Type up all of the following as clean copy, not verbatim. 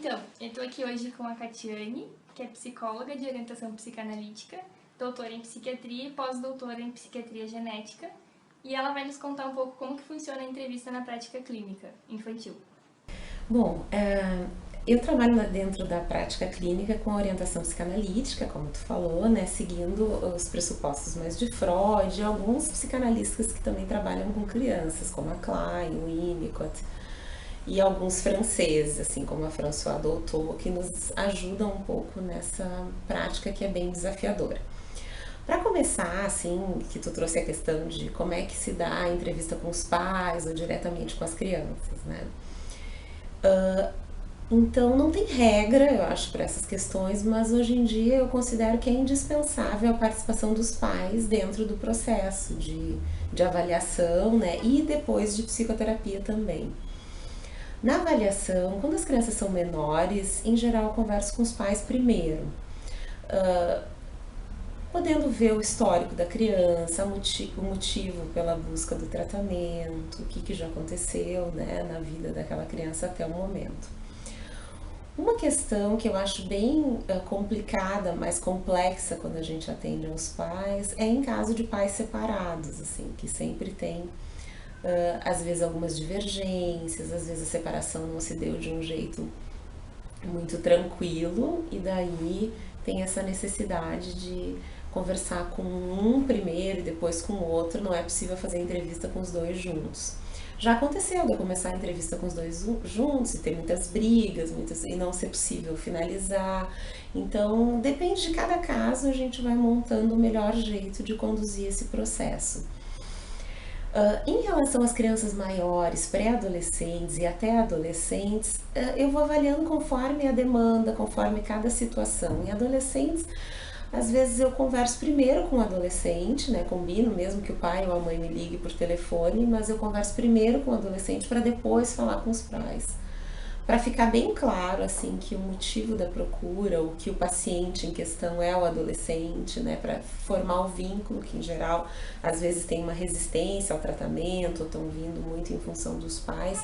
Então, eu tô aqui hoje com a Catiane, que é psicóloga de orientação psicanalítica, doutora em psiquiatria e pós-doutora em psiquiatria genética, e ela vai nos contar um pouco como que funciona a entrevista na prática clínica infantil. Bom, eu trabalho dentro da prática clínica com orientação psicanalítica, como tu falou, né, seguindo os pressupostos mais de Freud e alguns psicanalistas que também trabalham com crianças, como a Klein, o Winnicott, e alguns franceses, assim como a Françoise Doutot, que nos ajudam um pouco nessa prática que é bem desafiadora. Para começar, assim, que tu trouxe a questão de como é que se dá a entrevista com os pais ou diretamente com as crianças, né? Então, não tem regra, eu acho, para essas questões, mas hoje em dia eu considero que é indispensável a participação dos pais dentro do processo de avaliação, né? E depois de psicoterapia também. Na avaliação, quando as crianças são menores, em geral eu converso com os pais primeiro, podendo ver o histórico da criança, o motivo pela busca do tratamento, o que já aconteceu, né, na vida daquela criança até o momento. Uma questão que eu acho bem complicada, mais complexa quando a gente atende aos pais, é em caso de pais separados, assim, que sempre tem, às vezes, algumas divergências, às vezes a separação não se deu de um jeito muito tranquilo, e daí tem essa necessidade de conversar com um primeiro e depois com o outro, não é possível fazer entrevista com os dois juntos. Já aconteceu de eu começar a entrevista com os dois juntos e ter muitas brigas, e não ser possível finalizar. Então, depende de cada caso, a gente vai montando o melhor jeito de conduzir esse processo. Em relação às crianças maiores, pré-adolescentes e até adolescentes, eu vou avaliando conforme a demanda, conforme cada situação. Em adolescentes, às vezes eu converso primeiro com o adolescente, né? Combino mesmo que o pai ou a mãe me ligue por telefone, mas eu converso primeiro com o adolescente para depois falar com os pais. Para ficar bem claro, assim, que o motivo da procura, ou que o paciente em questão é o adolescente, né? Para formar o vínculo, que em geral, às vezes tem uma resistência ao tratamento, ou estão vindo muito em função dos pais.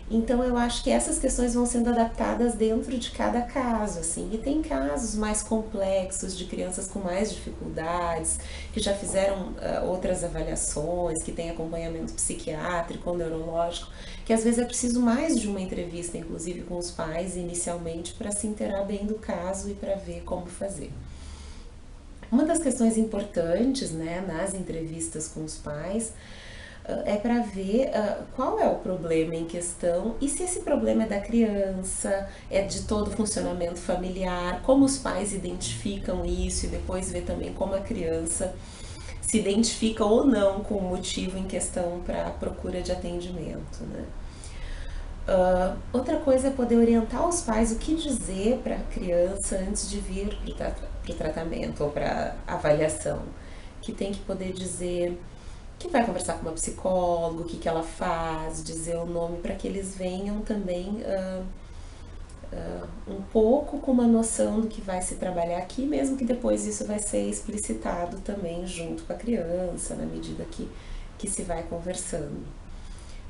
Então eu acho que essas questões vão sendo adaptadas dentro de cada caso, assim. E tem casos mais complexos de crianças com mais dificuldades, que já fizeram outras avaliações, que têm acompanhamento psiquiátrico ou neurológico, que às vezes é preciso mais de uma entrevista, inclusive com os pais, inicialmente, para se inteirar bem do caso e para ver como fazer. Uma das questões importantes, né, nas entrevistas com os pais é para ver qual é o problema em questão e se esse problema é da criança, é de todo o funcionamento familiar, como os pais identificam isso e depois ver também como a criança se identifica ou não com o motivo em questão para a procura de atendimento, né? Outra coisa é poder orientar os pais o que dizer para a criança antes de vir para o tratamento ou para a avaliação, que tem que poder dizer que vai conversar com uma psicóloga, o que ela faz, dizer o nome para que eles venham também um pouco com uma noção do que vai se trabalhar aqui, mesmo que depois isso vai ser explicitado também junto com a criança, na medida que se vai conversando.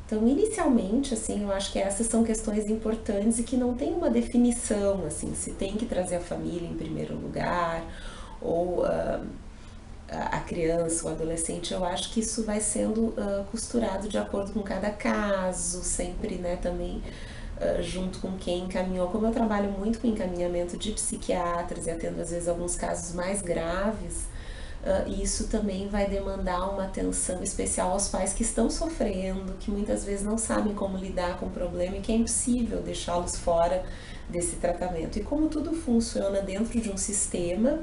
Então, inicialmente, assim, eu acho que essas são questões importantes e que não tem uma definição, assim, se tem que trazer a família em primeiro lugar ou a criança, o adolescente. Eu acho que isso vai sendo costurado de acordo com cada caso, sempre, né, também junto com quem encaminhou. Como eu trabalho muito com encaminhamento de psiquiatras e atendo às vezes alguns casos mais graves, isso também vai demandar uma atenção especial aos pais que estão sofrendo, que muitas vezes não sabem como lidar com o problema e que é impossível deixá-los fora desse tratamento. E como tudo funciona dentro de um sistema,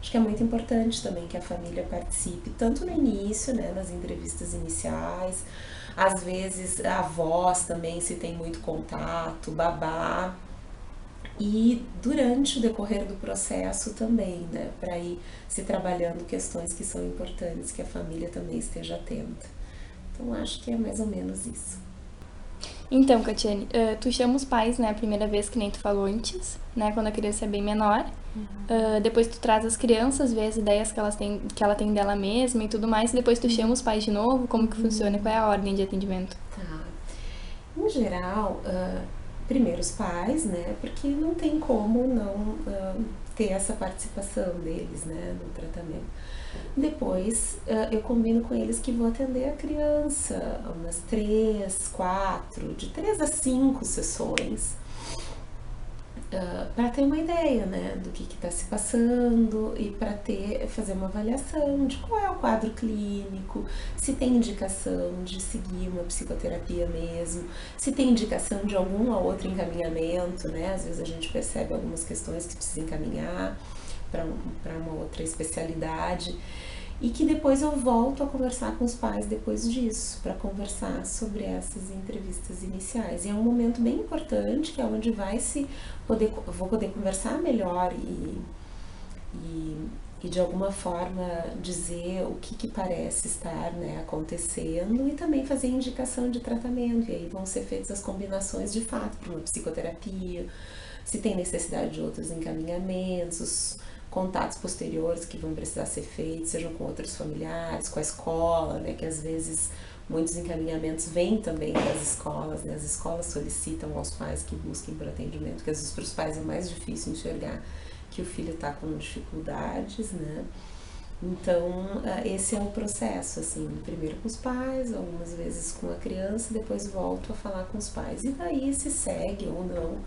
acho que é muito importante também que a família participe, tanto no início, né, nas entrevistas iniciais, às vezes a avós também, se tem muito contato, babá, e durante o decorrer do processo também, né, para ir se trabalhando questões que são importantes, que a família também esteja atenta. Então, acho que é mais ou menos isso. Então, Catiane, tu chama os pais, né, a primeira vez, que nem tu falou antes, né, quando a criança é bem menor. Depois tu traz as crianças, vê as ideias que ela tem dela mesma e tudo mais, e depois tu chama os pais de novo. Como que funciona? Qual é a ordem de atendimento? Tá. Em geral, primeiro os pais, né, porque não tem como não ter essa participação deles, né, no tratamento. Depois eu combino com eles que vou atender a criança umas 3, 4, de 3 a 5 sessões, para ter uma ideia, né, do que está se passando e para fazer uma avaliação de qual é o quadro clínico, se tem indicação de seguir uma psicoterapia mesmo, se tem indicação de algum outro encaminhamento, né, às vezes a gente percebe algumas questões que precisa encaminhar para uma outra especialidade, e que depois eu volto a conversar com os pais depois disso, para conversar sobre essas entrevistas iniciais. E é um momento bem importante, que é onde vou poder conversar melhor e de alguma forma dizer o que parece estar, né, acontecendo, e também fazer indicação de tratamento. E aí vão ser feitas as combinações de fato para uma psicoterapia, se tem necessidade de outros encaminhamentos, contatos posteriores que vão precisar ser feitos, sejam com outros familiares, com a escola, né, que às vezes muitos encaminhamentos vêm também das escolas, né, as escolas solicitam aos pais que busquem por atendimento, porque às vezes para os pais é mais difícil enxergar que o filho está com dificuldades, né. Então esse é o processo, assim, primeiro com os pais, algumas vezes com a criança, depois volto a falar com os pais, e daí se segue ou não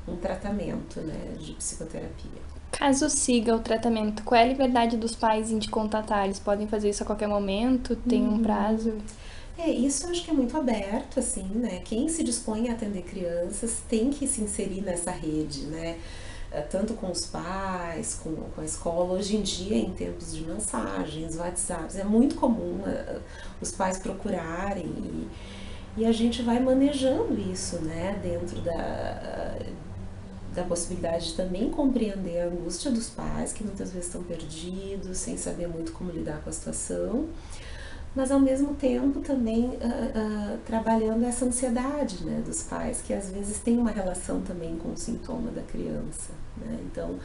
um tratamento, né, de psicoterapia. Caso siga o tratamento, qual é a liberdade dos pais em te contatar? Eles podem fazer isso a qualquer momento? Tem um prazo? Isso eu acho que é muito aberto, assim, né? Quem se dispõe a atender crianças tem que se inserir nessa rede, né? Tanto com os pais, com a escola. Hoje em dia, em tempos de mensagens, WhatsApps, é muito comum os pais procurarem e a gente vai manejando isso, né? Dentro da possibilidade de também compreender a angústia dos pais, que muitas vezes estão perdidos, sem saber muito como lidar com a situação, mas ao mesmo tempo também trabalhando essa ansiedade, né, dos pais, que às vezes tem uma relação também com o sintoma da criança, né? Então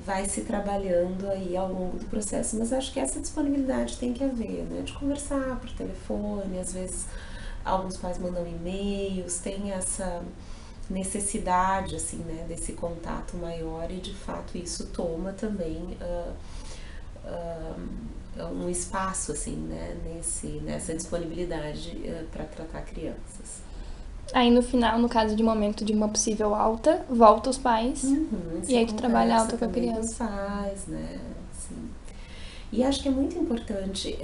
vai se trabalhando aí ao longo do processo, mas acho que essa disponibilidade tem que haver, né, de conversar por telefone, às vezes alguns pais mandam e-mails, tem essa necessidade, assim, né, desse contato maior, e de fato isso toma também um espaço, assim, né, nessa disponibilidade para tratar crianças. Aí no final, no caso de momento de uma possível alta, volta os pais e aí tu trabalha a alta com a criança. Com os pais, né, assim. E acho que é muito importante,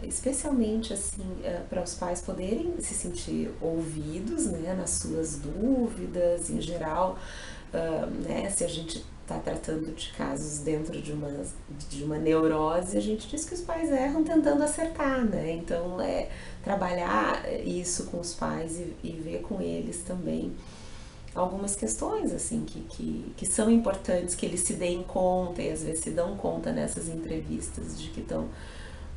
especialmente assim, para os pais poderem se sentir ouvidos, né, nas suas dúvidas, em geral, né, se a gente está tratando de casos dentro de uma neurose, a gente diz que os pais erram tentando acertar, né, então trabalhar isso com os pais e ver com eles também algumas questões assim que são importantes, que eles se deem conta, e às vezes se dão conta nessas entrevistas de que estão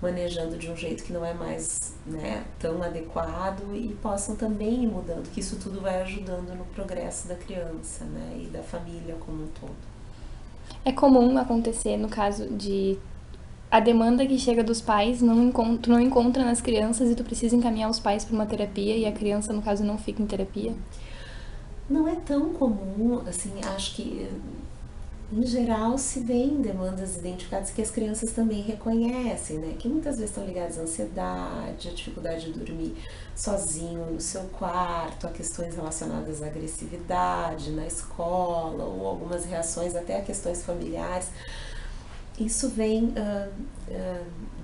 manejando de um jeito que não é mais, né, tão adequado, e possam também ir mudando, que isso tudo vai ajudando no progresso da criança, né, e da família como um todo. É comum acontecer no caso de a demanda que chega dos pais tu não encontra nas crianças e tu precisa encaminhar os pais para uma terapia e a criança, no caso, não fica em terapia? Não é tão comum, assim, acho que em geral se vêem demandas identificadas que as crianças também reconhecem, né, que muitas vezes estão ligadas à ansiedade, à dificuldade de dormir sozinho no seu quarto, a questões relacionadas à agressividade na escola, ou algumas reações até a questões familiares. Isso vem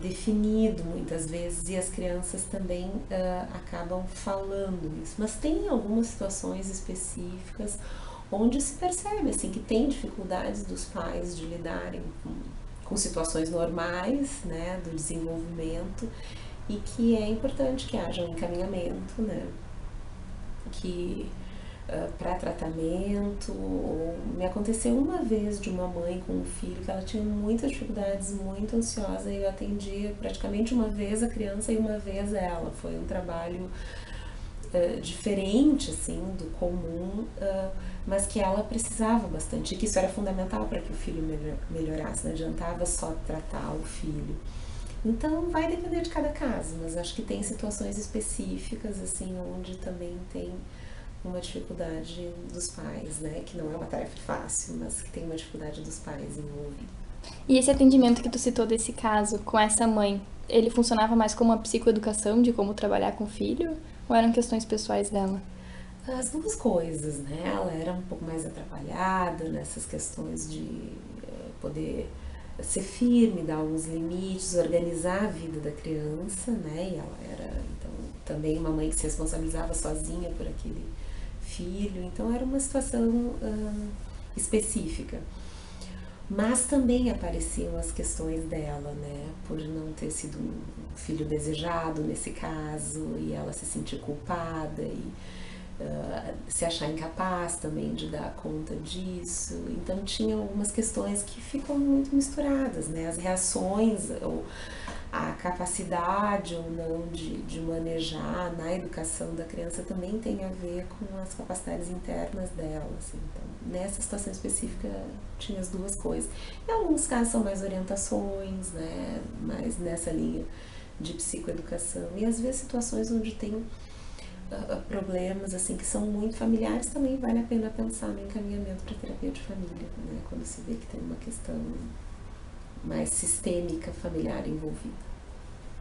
definido muitas vezes, e as crianças também acabam falando isso. Mas tem algumas situações específicas onde se percebe assim, que tem dificuldades dos pais de lidarem com situações normais, né, do desenvolvimento, e que é importante que haja um encaminhamento, né, para tratamento. Me aconteceu uma vez de uma mãe com um filho que ela tinha muitas dificuldades, muito ansiosa, e eu atendia praticamente uma vez a criança e uma vez ela. Foi um trabalho diferente, assim, do comum, mas que ela precisava bastante, e que isso era fundamental para que o filho melhorasse, não adiantava só tratar o filho. Então vai depender de cada caso, mas acho que tem situações específicas, assim, onde também tem uma dificuldade dos pais, né? Que não é uma tarefa fácil, mas que tem uma dificuldade dos pais envolvida. E esse atendimento que tu citou desse caso com essa mãe, ele funcionava mais como uma psicoeducação de como trabalhar com o filho? Ou eram questões pessoais dela? As duas coisas, né? Ela era um pouco mais atrapalhada nessas questões de poder ser firme, dar alguns limites, organizar a vida da criança, né? E ela era, então, também uma mãe que se responsabilizava sozinha por aquele filho. Então, era uma situação específica. Mas também apareciam as questões dela, né? Por não ter sido um filho desejado nesse caso, e ela se sentir culpada e se achar incapaz também de dar conta disso. Então tinha algumas questões que ficam muito misturadas, né? As reações, ou a capacidade ou não de manejar na educação da criança também tem a ver com as capacidades internas dela. Assim. Então, nessa situação específica tinha as duas coisas. Em alguns casos são mais orientações, né? Mais nessa linha de psicoeducação. E às vezes situações onde tem problemas assim que são muito familiares, também vale a pena pensar no encaminhamento para terapia de família, né? Quando se vê que tem uma questão mais sistêmica familiar envolvida.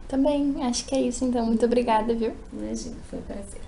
Também, acho que é isso então. Muito obrigada, viu? Imagina, foi um prazer.